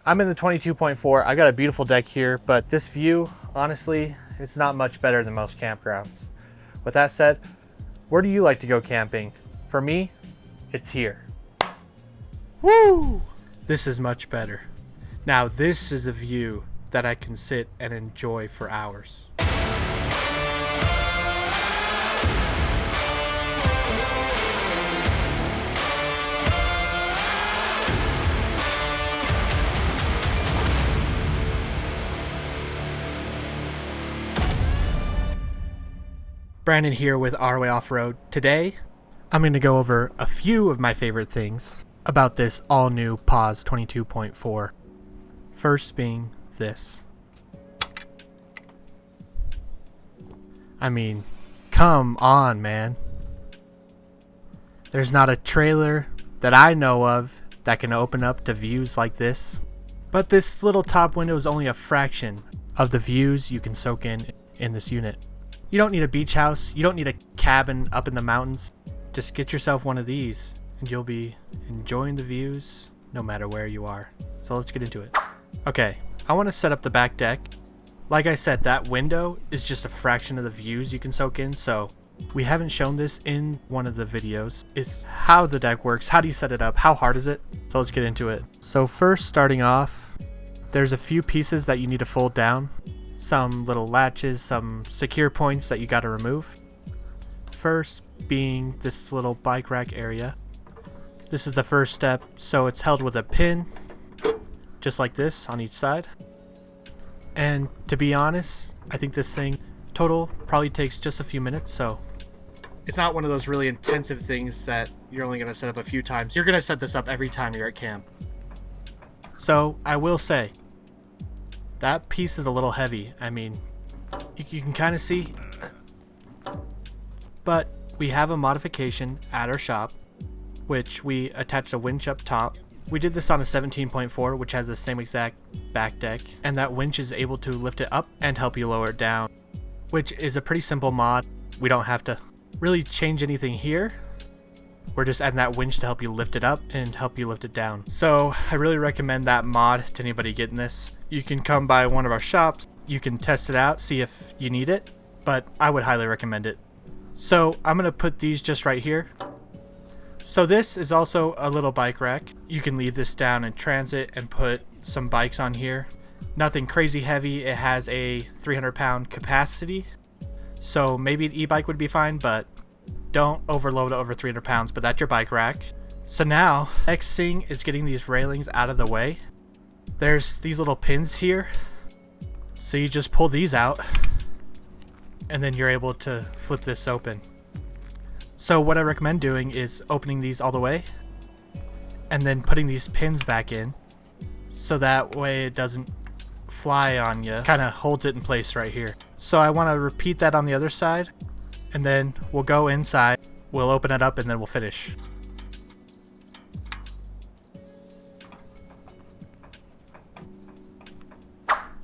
I'm in the 22.4. I got a beautiful deck here, but this view, honestly, it's not much better than most campgrounds. With that said, where do you like to go camping? For me, it's here. Woo! This is much better. Now this is a view that I can sit and enjoy for hours. Brandon here with ROA Off Road. Today, I'm going to go over a few of my favorite things about this all-new Pause 22.4. First being this. I mean, come on, man. There's not a trailer that I know of that can open up to views like this. But this little top window is only a fraction of the views you can soak in this unit. You don't need a beach house, you don't need a cabin up in the mountains. Just get yourself one of these and you'll be enjoying the views no matter where you are. So let's get into it. Okay, I want to set up the back deck. Like I said, that window is just a fraction of the views you can soak in, so we haven't shown this in one of the videos. It's how the deck works, how do you set it up, how hard is it? So let's get into it. So first, starting off, there's a few pieces that you need to fold down. Some little latches, some secure points that you got to remove. First being this little bike rack area. This is the first step, so it's held with a pin, just like this on each side. And to be honest, I think this thing total probably takes just a few minutes, so it's not one of those really intensive things that you're only going to set up a few times. You're going to set this up every time you're at camp. So I will say, that piece is a little heavy. I mean, you can kind of see, but we have a modification at our shop, which we attached a winch up top. We did this on a 17.4, which has the same exact back deck, and that winch is able to lift it up and help you lower it down, which is a pretty simple mod. We don't have to really change anything here. We're just adding that winch to help you lift it up and help you lift it down. So I really recommend that mod to anybody getting this. You can come by one of our shops, you can test it out, see if you need it, but I would highly recommend it. So I'm gonna put these just right here. So this is also a little bike rack. You can leave this down in transit and put some bikes on here. Nothing crazy heavy. It has a 300-pound capacity. So maybe an e-bike would be fine, but don't overload it over 300 pounds, but that's your bike rack. So now, next thing is getting these railings out of the way. There's these little pins here. So you just pull these out and then you're able to flip this open. So what I recommend doing is opening these all the way and then putting these pins back in so that way it doesn't fly on you. Kind of holds it in place right here. So I want to repeat that on the other side, and then we'll go inside, we'll open it up, and then we'll finish.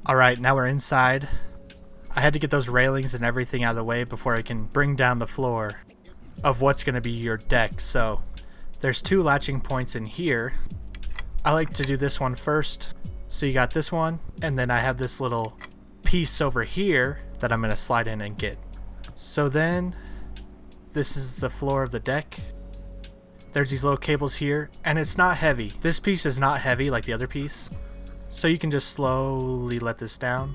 Alright, now we're inside. I had to get those railings and everything out of the way before I can bring down the floor of what's going to be your deck. So there's two latching points in here. I like to do this one first. So you got this one, and then I have this little piece over here that I'm going to slide in and get. So then this is the floor of the deck. There's these little cables here, and it's not heavy. This piece is not heavy like the other piece. So you can just slowly let this down.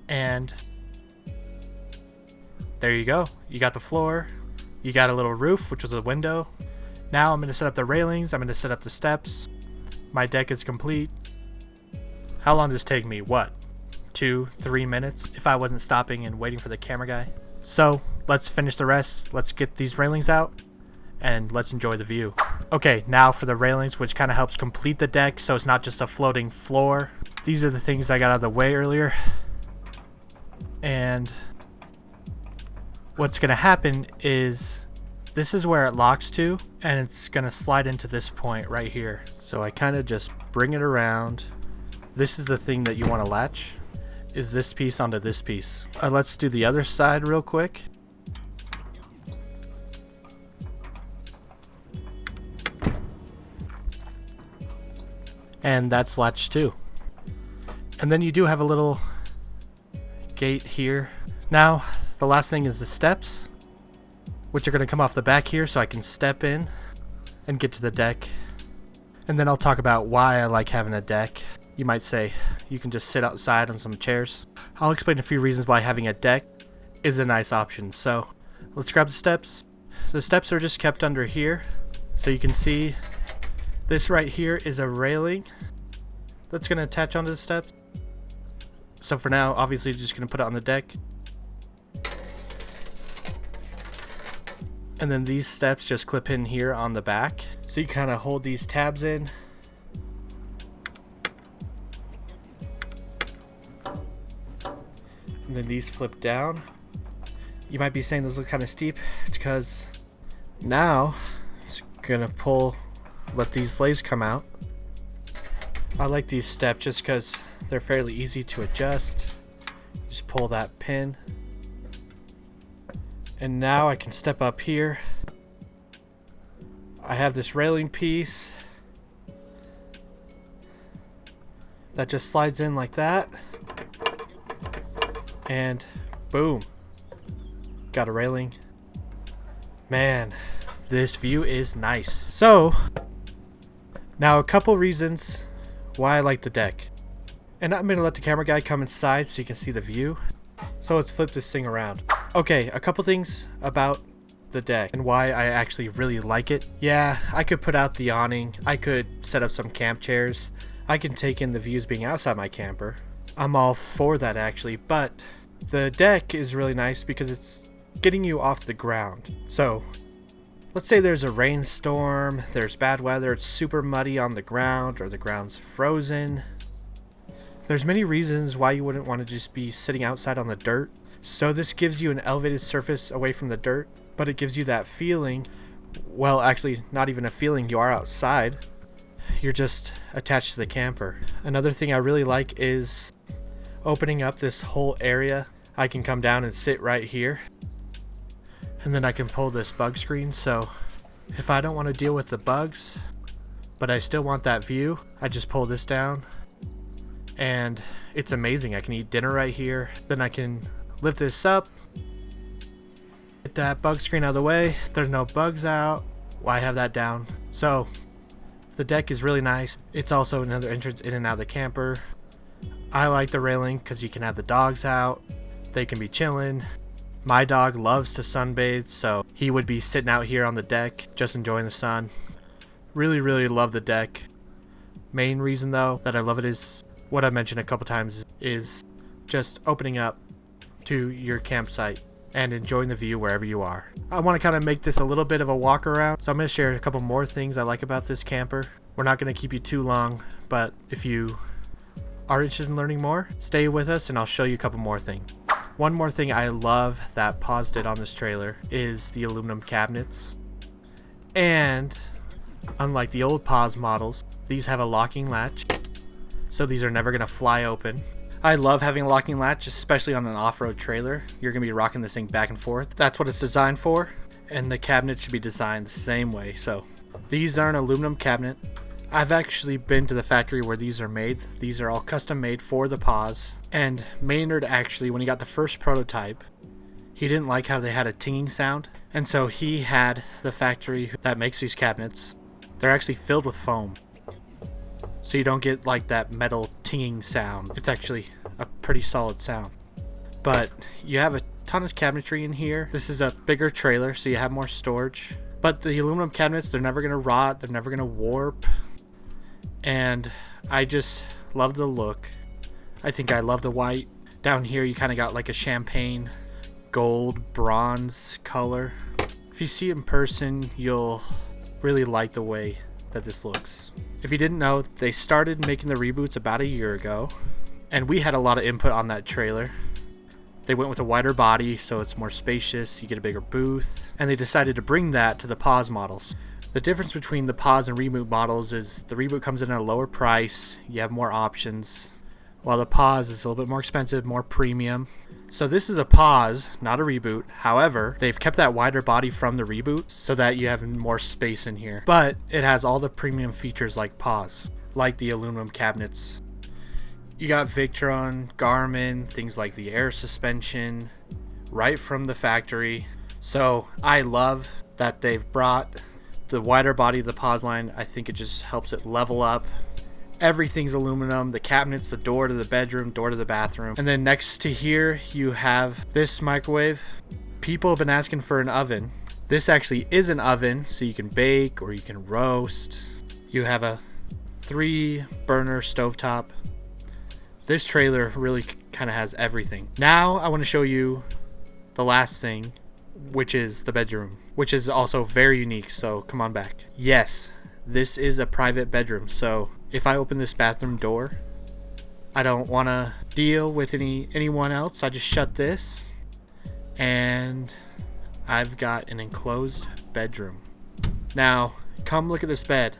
And there you go. You got the floor. You got a little roof, which was a window. Now I'm going to set up the railings. I'm going to set up the steps. My deck is complete. How long does this take me? What? 2-3 minutes if I wasn't stopping and waiting for the camera guy. So let's finish the rest. Let's get these railings out and let's enjoy the view. Okay, now for the railings, which kind of helps complete the deck so it's not just a floating floor. These are the things I got out of the way earlier. And what's going to happen is this is where it locks to, and it's going to slide into this point right here. So I kind of just bring it around. This is the thing that you want to latch, is this piece onto this piece. Let's do the other side real quick. and that's latched too. And then you do have a little gate here. Now the last thing is the steps, which are going to come off the back here, so I can step in and get to the deck. And then I'll talk about why I like having a deck. You might say you can just sit outside on some chairs. I'll explain a few reasons why having a deck is a nice option. So let's grab the steps. The steps are just kept under here, so you can see this right here is a railing that's going to attach onto the steps. So for now, obviously just going to put it on the deck. And then these steps just clip in here on the back. So you kind of hold these tabs in. And then these flip down. You might be saying those look kind of steep. It's because now it's going to let these legs come out. I like these steps just because they're fairly easy to adjust. Just pull that pin. And now I can step up here. I have this railing piece that just slides in like that. And boom. Got a railing. Man, this view is nice. So, now a couple reasons why I like the deck. And I'm going to let the camera guy come inside so you can see the view. So let's flip this thing around. Okay, a couple things about the deck and why I actually really like it. Yeah, I could put out the awning. I could set up some camp chairs. I can take in the views being outside my camper. I'm all for that actually, but the deck is really nice because it's getting you off the ground. So let's say there's a rainstorm, there's bad weather, it's super muddy on the ground, or the ground's frozen. There's many reasons why you wouldn't want to just be sitting outside on the dirt. So this gives you an elevated surface away from the dirt, but it gives you that feeling. Well, actually not even a feeling, you are outside. You're just attached to the camper. Another thing I really like is opening up this whole area. I can come down and sit right here. And then I can pull this bug screen, so if I don't want to deal with the bugs, but I still want that view, I just pull this down. And it's amazing. I can eat dinner right here. Then I can lift this up, get that bug screen out of the way. If there's no bugs out, well, I have that down. So the deck is really nice. It's also another entrance in and out of the camper. I like the railing because you can have the dogs out. They can be chilling. My dog loves to sunbathe, so he would be sitting out here on the deck just enjoying the sun. Really, really love the deck. Main reason though that I love it is what I mentioned a couple times, is just opening up to your campsite and enjoying the view wherever you are. I want to kind of make this a little bit of a walk around, so I'm going to share a couple more things I like about this camper. We're not going to keep you too long, but if you are interested in learning more, stay with us and I'll show you a couple more things. One more thing I love that Pause did on this trailer is the aluminum cabinets. And unlike the old Pause models, these have a locking latch, so these are never going to fly open. I love having a locking latch, especially on an off-road trailer. You're going to be rocking this thing back and forth. That's what it's designed for, and the cabinet should be designed the same way. So these are an aluminum cabinet. I've actually been to the factory where these are made. These are all custom made for the Pause. And Maynard actually, when he got the first prototype, he didn't like how they had a tinging sound. And so he had the factory that makes these cabinets. They're actually filled with foam, so you don't get like that metal tinging sound. It's actually a pretty solid sound. But you have a ton of cabinetry in here. This is a bigger trailer, so you have more storage. But the aluminum cabinets, they're never going to rot. They're never going to warp. And I just love the look. I think I love the white. Down here you kind of got like a champagne gold bronze color. If you see it in person, you'll really like the way that this looks. If you didn't know, they started making the Reboots about a year ago, and we had a lot of input on that trailer. They went with a wider body so it's more spacious, you get a bigger booth, and they decided to bring that to the Pause models. The difference between the Pause and Reboot models is the Reboot comes in at a lower price, you have more options, while the Pause is a little bit more expensive, more premium. So this is a Pause, not a Reboot. However, they've kept that wider body from the Reboot so that you have more space in here. But it has all the premium features like Pause. like the aluminum cabinets. You got Victron, Garmin, things like the air suspension, right from the factory. So I love that they've brought the wider body of the Pause line. I think it just helps it level up. Everything's aluminum, the cabinets, the door to the bedroom, door to the bathroom. And then next to here, you have this microwave. People have been asking for an oven. This actually is an oven, so you can bake or you can roast. You have a 3-burner stovetop. This trailer really kind of has everything. Now I want to show you the last thing, which is the bedroom, which is also very unique, so come on back. Yes, this is a private bedroom, so if I open this bathroom door, I don't want to deal with anyone else. I just shut this, and I've got an enclosed bedroom. Now, come look at this bed.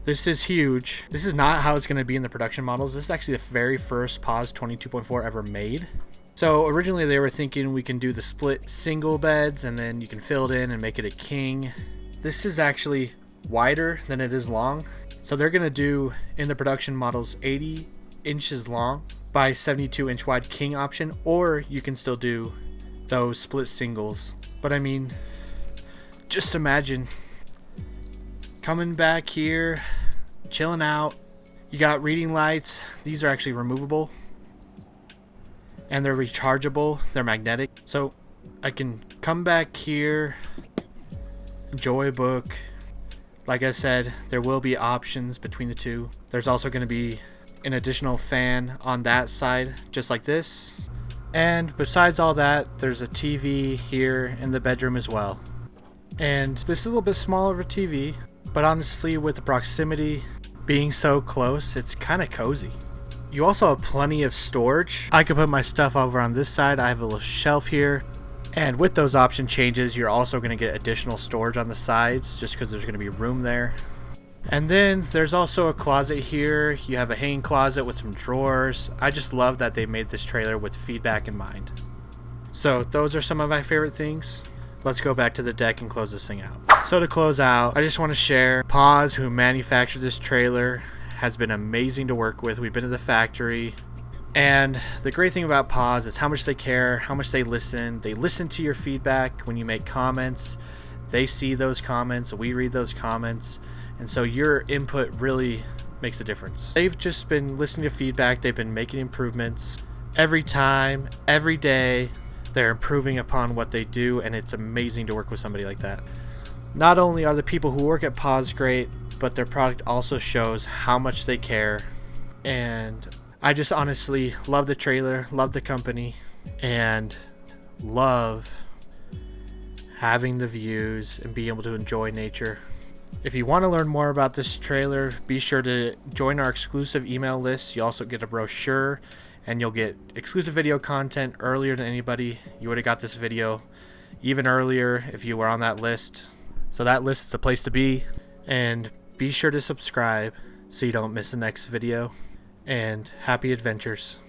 This is huge. This is not how it's going to be in the production models. This is actually the very first Pause 22.4 ever made. So originally they were thinking we can do the split single beds and then you can fill it in and make it a king. This is actually wider than it is long. So they're going to do in the production models 80 inches long by 72 inch wide king option, or you can still do those split singles. But I mean, just imagine coming back here, chilling out. You got reading lights. These are actually removable and they're rechargeable. They're magnetic. So I can come back here, enjoy a book. Like I said, there will be options between the two. There's also going to be an additional fan on that side, just like this. And besides all that, there's a TV here in the bedroom as well. And this is a little bit smaller of a TV, but honestly, with the proximity being so close, it's kind of cozy. You also have plenty of storage. I can put my stuff over on this side. I have a little shelf here. And with those option changes, you're also going to get additional storage on the sides just because there's going to be room there. And then there's also a closet here. You have a hanging closet with some drawers. I just love that they made this trailer with feedback in mind. So those are some of my favorite things. Let's go back to the deck and close this thing out. So to close out, I just want to share Pause, who manufactured this trailer, has been amazing to work with. We've been to the factory. And the great thing about Pause is how much they care, how much they listen. They listen to your feedback when you make comments. They see those comments. We read those comments. And so your input really makes a difference. They've just been listening to feedback. They've been making improvements every time, every day. They're improving upon what they do, and it's amazing to work with somebody like that. Not only are the people who work at Pause great, but their product also shows how much they care. And I just honestly love the trailer, love the company, and love having the views and being able to enjoy nature. If you want to learn more about this trailer, be sure to join our exclusive email list. You also get a brochure, and you'll get exclusive video content earlier than anybody. You would have got this video even earlier if you were on that list. So that list is the place to be. And be sure to subscribe so you don't miss the next video. And happy adventures.